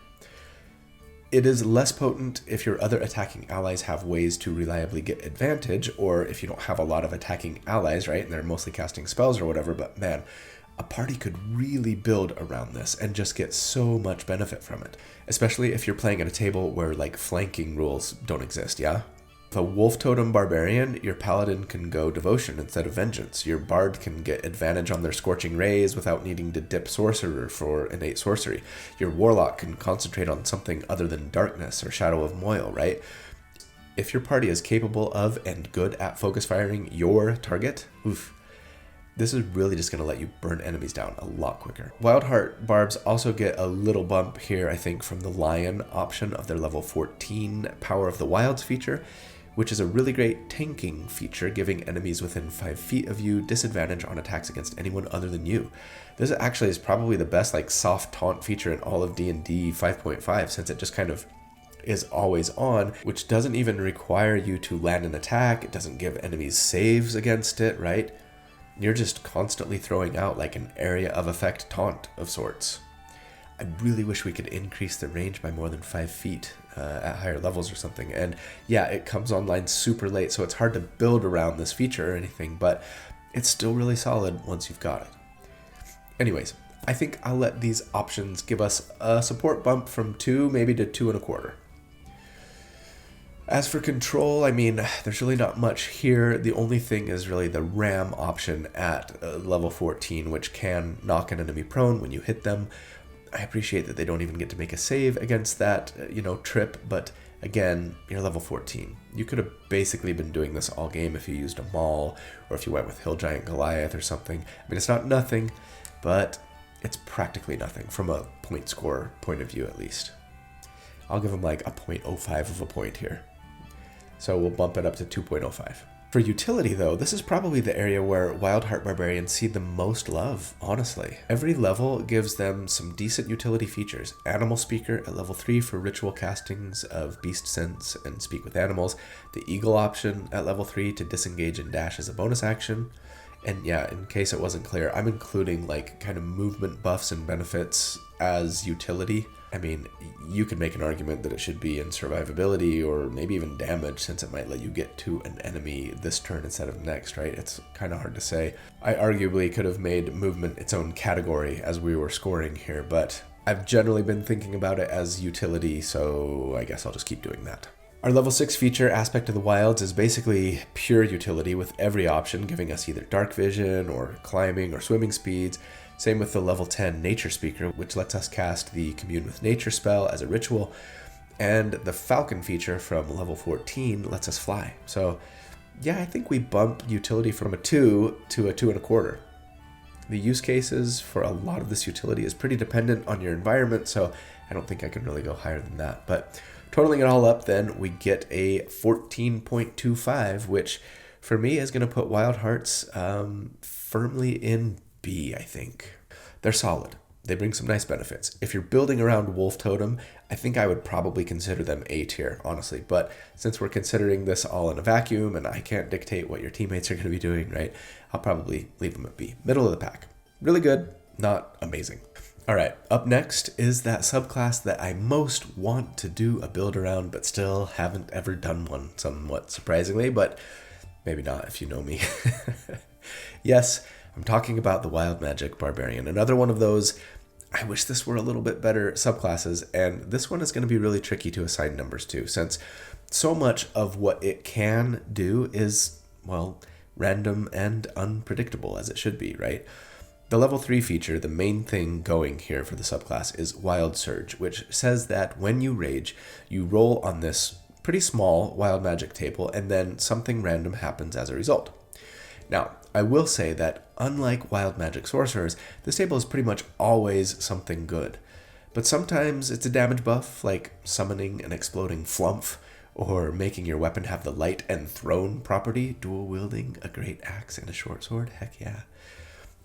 It is less potent if your other attacking allies have ways to reliably get advantage, or if you don't have a lot of attacking allies, right, and they're mostly casting spells or whatever, but man, a party could really build around this and just get so much benefit from it. Especially if you're playing at a table where like flanking rules don't exist, yeah? With a Wolf Totem Barbarian, your Paladin can go Devotion instead of Vengeance. Your Bard can get advantage on their Scorching Rays without needing to dip Sorcerer for innate sorcery. Your Warlock can concentrate on something other than Darkness or Shadow of Moil, right? If your party is capable of and good at focus firing your target, oof, this is really just going to let you burn enemies down a lot quicker. Wildheart Barbs also get a little bump here, I think, from the Lion option of their level 14 Power of the Wilds feature, which is a really great tanking feature, giving enemies within 5 feet of you disadvantage on attacks against anyone other than you. This actually is probably the best like soft taunt feature in all of D&D 5.5, since it just kind of is always on, which doesn't even require you to land an attack. It doesn't give enemies saves against it, right? You're just constantly throwing out like an area of effect taunt of sorts. I really wish we could increase the range by more than 5 feet at higher levels or something. And yeah, it comes online super late, so it's hard to build around this feature or anything, but it's still really solid once you've got it. Anyways, I think I'll let these options give us a support bump from 2 maybe to 2.25. As for control, I mean, there's really not much here. The only thing is really the ram option at level 14, which can knock an enemy prone when you hit them. I appreciate that they don't even get to make a save against that, trip, but again, you're level 14. You could have basically been doing this all game if you used a Maul, or if you went with Hill Giant Goliath or something. I mean, it's not nothing, but it's practically nothing from a point score point of view, at least. I'll give them like a 0.05 of a point here. So we'll bump it up to 2.05. For utility, though, this is probably the area where Wildheart Barbarians see the most love, honestly. Every level gives them some decent utility features. Animal Speaker at level 3 for ritual castings of Beast Sense and Speak with Animals. The Eagle option at level 3 to disengage and dash as a bonus action. And yeah, in case it wasn't clear, I'm including like kind of movement buffs and benefits as utility. I mean, you could make an argument that it should be in survivability or maybe even damage, since it might let you get to an enemy this turn instead of next, right? It's kind of hard to say. I arguably could have made movement its own category as we were scoring here, but I've generally been thinking about it as utility, so I guess I'll just keep doing that. Our level 6 feature, Aspect of the Wilds, is basically pure utility, with every option giving us either dark vision or climbing or swimming speeds. Same with the level 10 Nature Speaker, which lets us cast the Commune with Nature spell as a ritual. And the Falcon feature from level 14 lets us fly. So yeah, I think we bump utility from a 2 to a 2.25. The use cases for a lot of this utility is pretty dependent on your environment, so I don't think I can really go higher than that. But totaling it all up, then we get a 14.25, which for me is going to put Wild Hearts firmly in B, I think. They're solid. They bring some nice benefits. If you're building around Wolf Totem, I think I would probably consider them A tier, honestly. But since we're considering this all in a vacuum and I can't dictate what your teammates are going to be doing, right, I'll probably leave them at B. Middle of the pack. Really good, not amazing. All right, up next is that subclass that I most want to do a build around, but still haven't ever done one, somewhat surprisingly, but maybe not if you know me. Yes, I'm talking about the Wild Magic Barbarian, another one of those, I wish this were a little bit better subclasses, and this one is going to be really tricky to assign numbers to, since so much of what it can do is, well, random and unpredictable, as it should be, right? The level 3 feature, the main thing going here for the subclass, is Wild Surge, which says that when you rage, you roll on this pretty small wild magic table, and then something random happens as a result. Now, I will say that unlike wild magic sorcerers, this table is pretty much always something good. But sometimes it's a damage buff, like summoning an exploding flump, or making your weapon have the light and throne property, dual wielding a great axe and a short sword, heck yeah.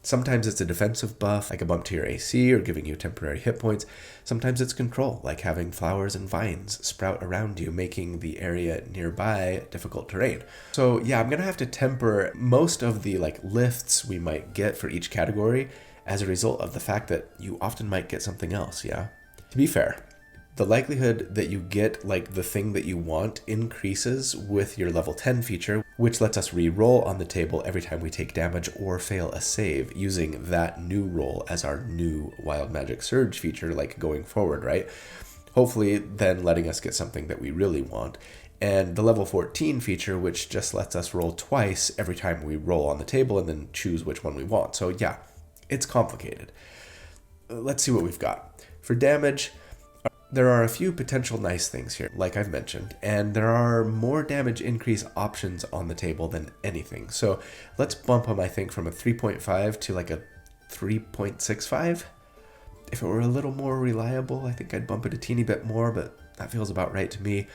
Sometimes it's a defensive buff, like a bump to your AC or giving you temporary hit points. Sometimes it's control, like having flowers and vines sprout around you, making the area nearby difficult terrain. So yeah, I'm gonna have to temper most of the lifts we might get for each category as a result of the fact that you often might get something else, yeah? To be fair, the likelihood that you get the thing that you want increases with your level 10 feature, which lets us re-roll on the table every time we take damage or fail a save, using that new roll as our new Wild Magic Surge feature going forward, right? Hopefully then letting us get something that we really want. And the level 14 feature, which just lets us roll twice every time we roll on the table and then choose which one we want. So yeah, it's complicated. Let's see what we've got. For damage, there are a few potential nice things here, like I've mentioned, and there are more damage increase options on the table than anything. So let's bump them, I think, from a 3.5 to a 3.65. If it were a little more reliable, I think I'd bump it a teeny bit more, but That feels about right to me.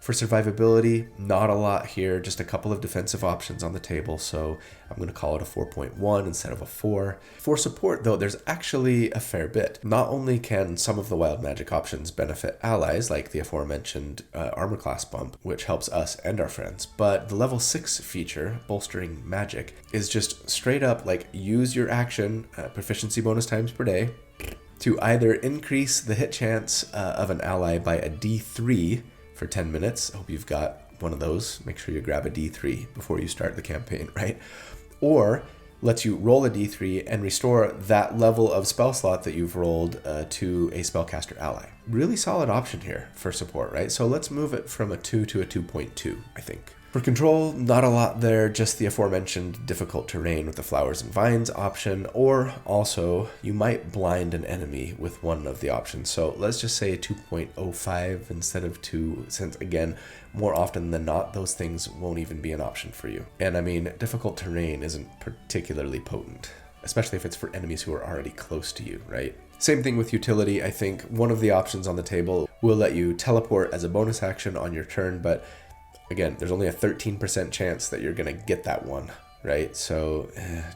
For survivability, not a lot here, just a couple of defensive options on the table, so I'm going to call it a 4.1 instead of a 4. For support, though, there's actually a fair bit. Not only can some of the wild magic options benefit allies, like the aforementioned armor class bump, which helps us and our friends, but the level 6 feature, bolstering magic, is just straight up like use your action, proficiency bonus times per day, to either increase the hit chance of an ally by a D3 for 10 minutes. I hope you've got one of those. Make sure you grab a D3 before you start the campaign, right? Or lets you roll a D3 and restore that level of spell slot that you've rolled to a spellcaster ally. Really solid option here for support, right? So let's move it from a 2 to a 2.2, I think. For control, not a lot there, just the aforementioned difficult terrain with the flowers and vines option, or also you might blind an enemy with one of the options. So let's just say 2.05 instead of 2, since again, more often than not, those things won't even be an option for you. And I mean, difficult terrain isn't particularly potent, especially if it's for enemies who are already close to you, right? Same thing with utility. I think one of the options on the table will let you teleport as a bonus action on your turn, but again, there's only a 13% chance that you're going to get that one, right? So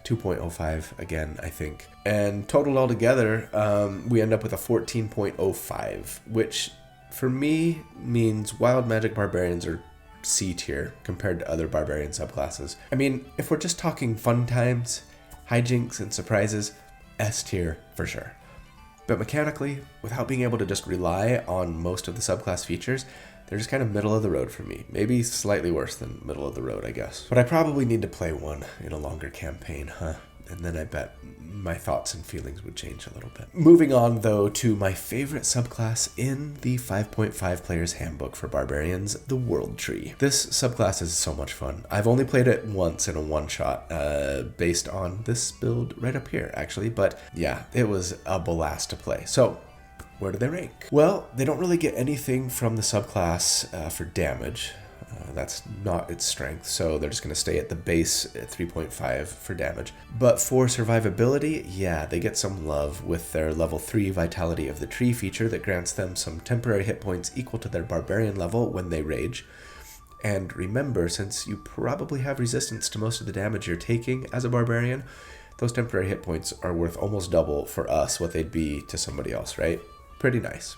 2.05 again, I think. And totaled all together, we end up with a 14.05, which for me means wild magic barbarians are C tier compared to other barbarian subclasses. I mean, if we're just talking fun times, hijinks and surprises, S tier for sure. But mechanically, without being able to just rely on most of the subclass features, they're just kind of middle of the road for me. Maybe slightly worse than middle of the road, I guess. But I probably need to play one in a longer campaign, huh? And then I bet my thoughts and feelings would change a little bit. Moving on, though, to my favorite subclass in the 5.5 Player's Handbook for Barbarians, the World Tree. This subclass is so much fun. I've only played it once in a one-shot, based on this build right up here, actually. But yeah, it was a blast to play. So where do they rank? Well, they don't really get anything from the subclass for damage. That's not its strength, so they're just going to stay at the base at 3.5 for damage. But for survivability, yeah, they get some love with their level 3 Vitality of the Tree feature that grants them some temporary hit points equal to their barbarian level when they rage. And remember, since you probably have resistance to most of the damage you're taking as a barbarian, those temporary hit points are worth almost double for us what they'd be to somebody else, right? Pretty nice.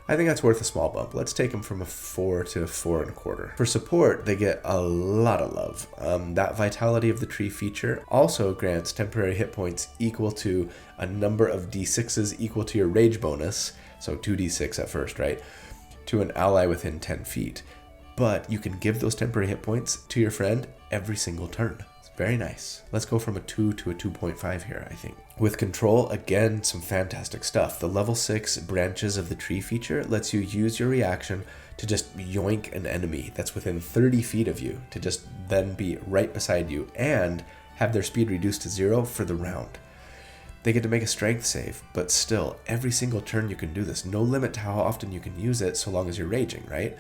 I think that's worth a small bump. Let's take them from a 4 to a 4.25. For support, they get a lot of love. That Vitality of the Tree feature also grants temporary hit points equal to a number of d6s equal to your rage bonus, so 2d6 at first, right, to an ally within 10 feet. But you can give those temporary hit points to your friend every single turn. Very nice. Let's go from a 2 to a 2.5 here, I think. With control, again, some fantastic stuff. The level 6 Branches of the Tree feature lets you use your reaction to just yoink an enemy that's within 30 feet of you, to just then be right beside you and have their speed reduced to 0 for the round. They get to make a strength save, but still, every single turn you can do this. No limit to how often you can use it so long as you're raging, right?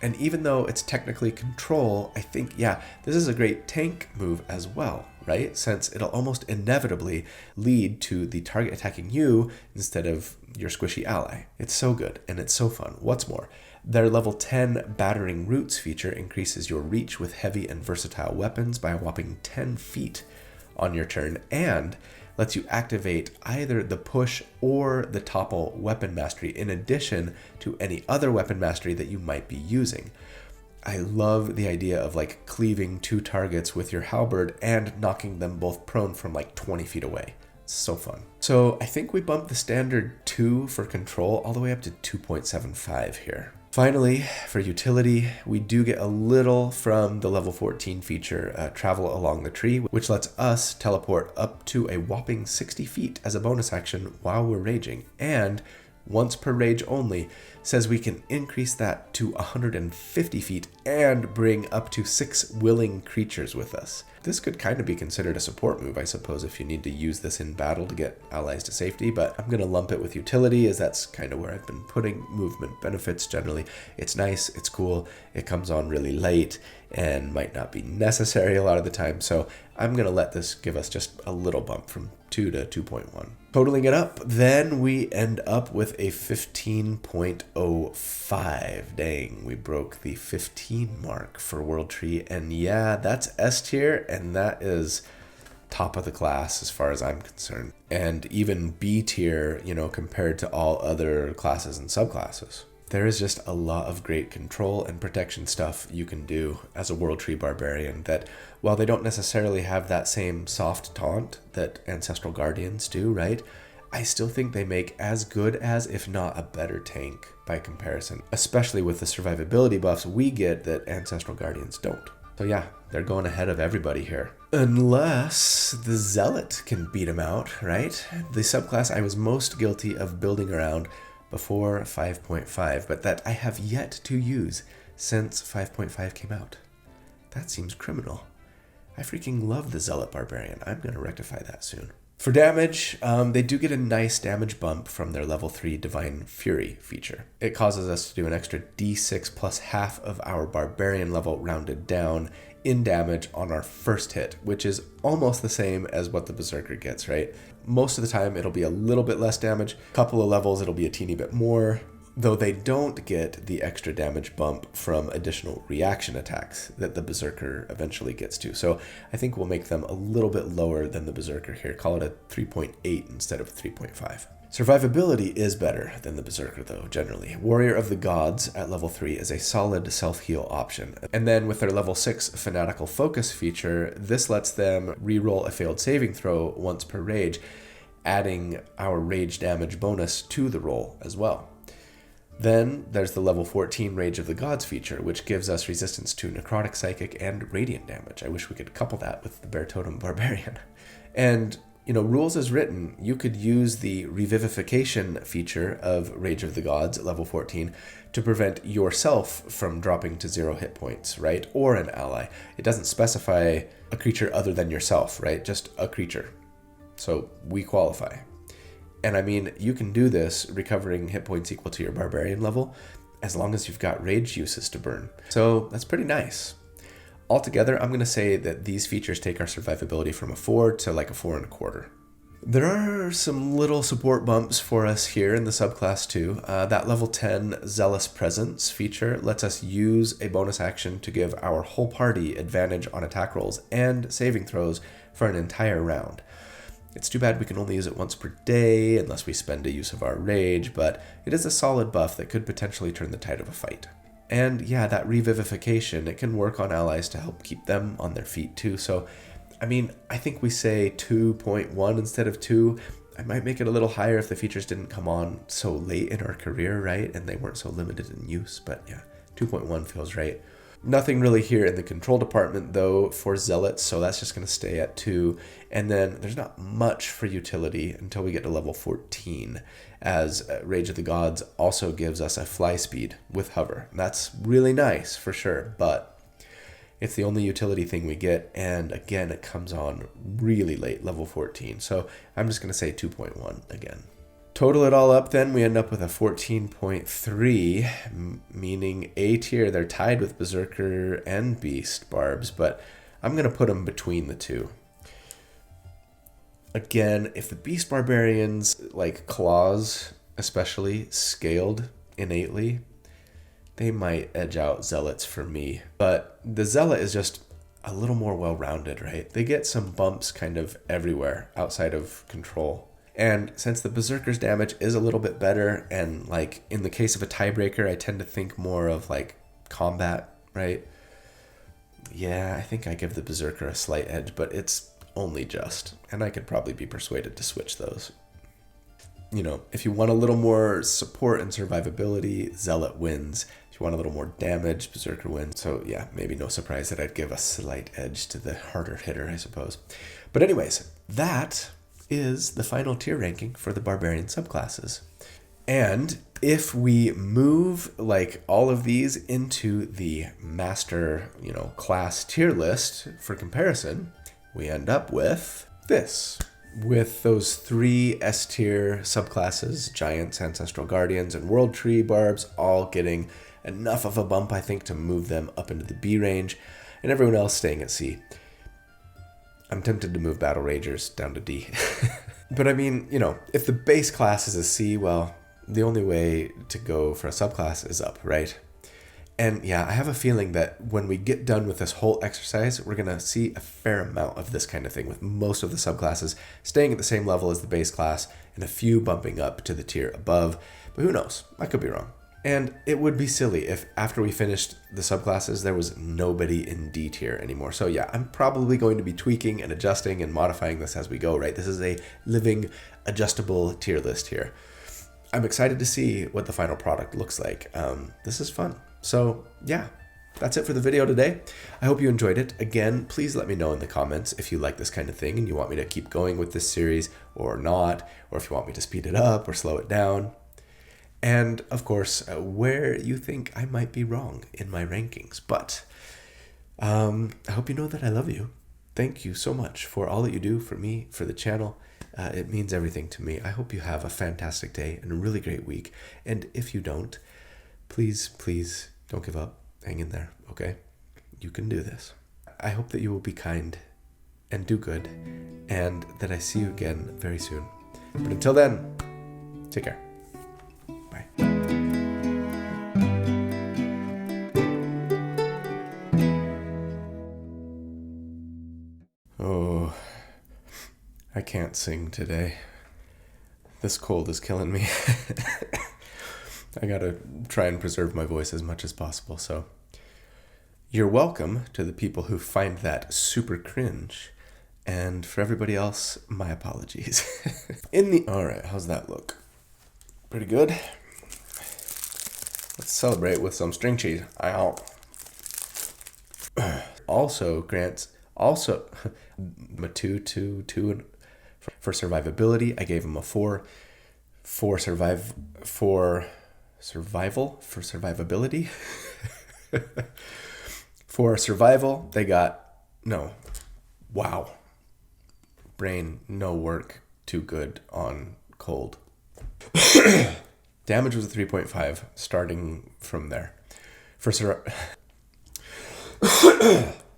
And even though it's technically control, I think, yeah, this is a great tank move as well, right? Since it'll almost inevitably lead to the target attacking you instead of your squishy ally. It's so good, and it's so fun. What's more, their level 10 Battering Roots feature increases your reach with heavy and versatile weapons by a whopping 10 feet on your turn, and lets you activate either the push or the topple weapon mastery in addition to any other weapon mastery that you might be using. I love the idea of like cleaving 2 targets with your halberd and knocking them both prone from like 20 feet away. It's so fun. So I think we bumped the standard 2 for control all the way up to 2.75 here. Finally, for utility, we do get a little from the level 14 feature, Travel Along the Tree, which lets us teleport up to a whopping 60 feet as a bonus action while we're raging, and once per rage only, says we can increase that to 150 feet and bring up to 6 willing creatures with us. This could kind of be considered a support move, I suppose, if you need to use this in battle to get allies to safety, but I'm going to lump it with utility as that's kind of where I've been putting movement benefits generally. It's nice, it's cool, it comes on really late, and might not be necessary a lot of the time, so I'm going to let this give us just a little bump from 2 to 2.1. Totaling it up, then we end up with a 15.05. Dang, we broke the 15 mark for World Tree. And yeah, that's S tier, and that is top of the class as far as I'm concerned. And even B tier, you know, compared to all other classes and subclasses. There is just a lot of great control and protection stuff you can do as a World Tree Barbarian that, while they don't necessarily have that same soft taunt that Ancestral Guardians do, right? I still think they make as good as, if not a better tank by comparison, especially with the survivability buffs we get that Ancestral Guardians don't. So yeah, they're going ahead of everybody here. Unless the Zealot can beat them out, right? The subclass I was most guilty of building around before 5.5, but that I have yet to use since 5.5 came out. That seems criminal. I freaking love the Zealot Barbarian. I'm going to rectify that soon. For damage, they do get a nice damage bump from their level 3 Divine Fury feature. It causes us to do an extra d6 plus half of our Barbarian level rounded down in damage on our first hit, which is almost the same as what the Berserker gets, right? Most of the time, it'll be a little bit less damage. A couple of levels, it'll be a teeny bit more, though they don't get the extra damage bump from additional reaction attacks that the Berserker eventually gets to. So I think we'll make them a little bit lower than the Berserker here. Call it a 3.8 instead of 3.5. Survivability is better than the Berserker though, generally. Warrior of the Gods at level 3 is a solid self-heal option. And then with their level 6 Fanatical Focus feature, this lets them reroll a failed saving throw once per rage, adding our rage damage bonus to the roll as well. Then there's the level 14 Rage of the Gods feature, which gives us resistance to Necrotic Psychic and Radiant damage. I wish we could couple that with the Bear Totem Barbarian. And you know, rules as written, you could use the Revivification feature of Rage of the Gods at level 14 to prevent yourself from dropping to 0 hit points, right? Or an ally. It doesn't specify a creature other than yourself, right? Just a creature. So we qualify. And I mean, you can do this recovering hit points equal to your Barbarian level as long as you've got rage uses to burn. So that's pretty nice. Altogether, I'm going to say that these features take our survivability from a 4 to like a 4.25. There are some little support bumps for us here in the subclass too. That level 10 Zealous Presence feature lets us use a bonus action to give our whole party advantage on attack rolls and saving throws for an entire round. It's too bad we can only use it once per day unless we spend a use of our rage, but it is a solid buff that could potentially turn the tide of a fight. And yeah, that revivification, it can work on allies to help keep them on their feet too. So, I mean, I think we say 2.1 instead of 2. I might make it a little higher if the features didn't come on so late in our career, right? And they weren't so limited in use, but yeah, 2.1 feels right. Nothing really here in the control department though for Zealots, so that's just going to stay at 2. And then there's not much for utility until we get to level 14, as Rage of the Gods also gives us a fly speed with hover. And that's really nice for sure, but it's the only utility thing we get, and again, it comes on really late, level 14. So I'm just going to say 2.1 again. Total it all up then, we end up with a 14.3, meaning A tier. They're tied with Berserker and Beast Barbs, but I'm going to put them between the two. Again, if the Beast Barbarians, like Claws especially, scaled innately, they might edge out Zealots for me. But the Zealot is just a little more well-rounded, right? They get some bumps kind of everywhere outside of control. And since the Berserker's damage is a little bit better, and like in the case of a tiebreaker, I tend to think more of like combat, right? Yeah, I think I give the Berserker a slight edge, but it's only just, and I could probably be persuaded to switch those. You know, if you want a little more support and survivability, Zealot wins. If you want a little more damage, Berserker wins. So yeah, maybe no surprise that I'd give a slight edge to the harder hitter, I suppose. But anyways, that is the final tier ranking for the Barbarian subclasses. And if we move like all of these into the master, class tier list for comparison, we end up with this. With those 3 S tier subclasses, Giants, Ancestral Guardians, and World Tree Barbs all getting enough of a bump, I think, to move them up into the B range, and everyone else staying at C. I'm tempted to move Battle Ragers down to D. But I mean, you know, if the base class is a C, well, the only way to go for a subclass is up, right? And yeah, I have a feeling that when we get done with this whole exercise, we're going to see a fair amount of this kind of thing, with most of the subclasses staying at the same level as the base class and a few bumping up to the tier above. But who knows? I could be wrong. And it would be silly if after we finished the subclasses, there was nobody in D tier anymore. So yeah, I'm probably going to be tweaking and adjusting and modifying this as we go, right? This is a living, adjustable tier list here. I'm excited to see what the final product looks like. This is fun. So yeah, that's it for the video today. I hope you enjoyed it. Again, please let me know in the comments if you like this kind of thing and you want me to keep going with this series or not, or if you want me to speed it up or slow it down. And of course, where you think I might be wrong in my rankings. But I hope you know that I love you. Thank you so much for all that you do for me, for the channel. It means everything to me. I hope you have a fantastic day and a really great week. And if you don't, please don't give up. Hang in there, okay? You can do this. I hope that you will be kind and do good, and that I see you again very soon. But until then, take care. Bye. Oh, I can't sing today. This cold is killing me. I gotta try and preserve my voice as much as possible, so you're welcome to the people who find that super cringe, and for everybody else, my apologies. Alright, how's that look? Pretty good? Let's celebrate with some string cheese. Also grants, a 2 for survivability. I gave him a 4 for survivability. For survival, they got no. Wow. Brain, no work, too good on cold. Damage was a 3.5, starting from there. For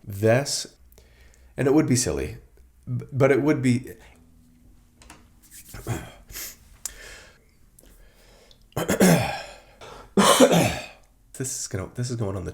this, and it would be silly, but it would be. This is going on the